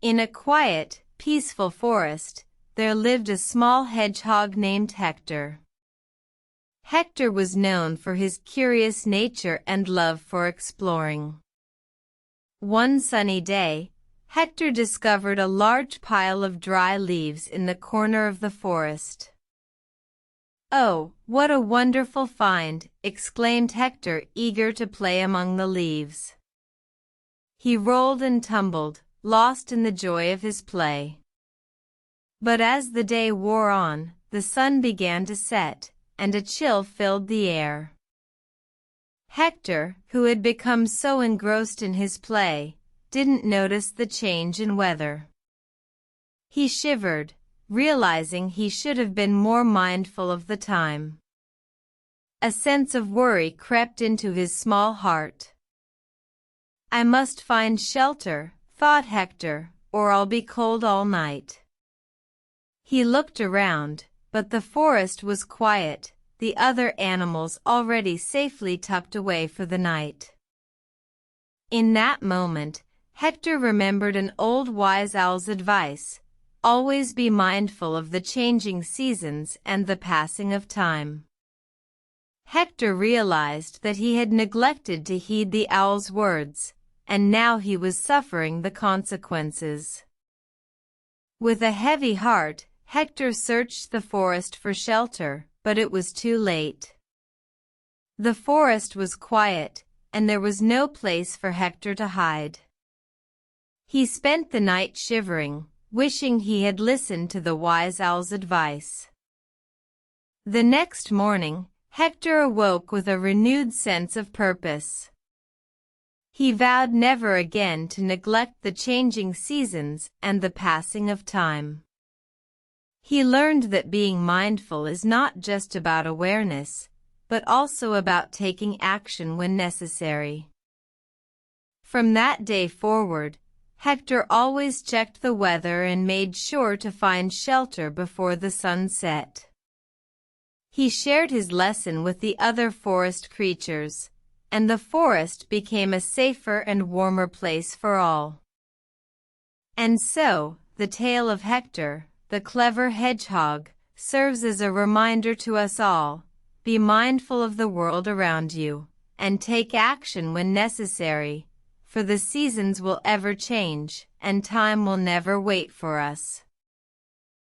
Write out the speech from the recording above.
In a quiet, peaceful forest, there lived a small hedgehog named Hector. Hector was known for his curious nature and love for exploring. One sunny day, Hector discovered a large pile of dry leaves in the corner of the forest. "Oh, what a wonderful find!" exclaimed Hector, eager to play among the leaves. He rolled and tumbled, lost in the joy of his play. But as the day wore on, the sun began to set, and a chill filled the air. Hector, who had become so engrossed in his play, didn't notice the change in weather. He shivered, realizing he should have been more mindful of the time. A sense of worry crept into his small heart. "I must find shelter," thought Hector, "or I'll be cold all night." He looked around, but the forest was quiet, the other animals already safely tucked away for the night. In that moment, Hector remembered an old wise owl's advice: always be mindful of the changing seasons and the passing of time. Hector realized that he had neglected to heed the owl's words, and now he was suffering the consequences. With a heavy heart, Hector searched the forest for shelter, but it was too late. The forest was quiet, and there was no place for Hector to hide. He spent the night shivering, wishing he had listened to the wise owl's advice. The next morning, Hector awoke with a renewed sense of purpose. He vowed never again to neglect the changing seasons and the passing of time. He learned that being mindful is not just about awareness, but also about taking action when necessary. From that day forward, Hector always checked the weather and made sure to find shelter before the sun set. He shared his lesson with the other forest creatures, and the forest became a safer and warmer place for all. And so, the tale of Hector, the clever hedgehog, serves as a reminder to us all: be mindful of the world around you, and take action when necessary, for the seasons will ever change, and time will never wait for us.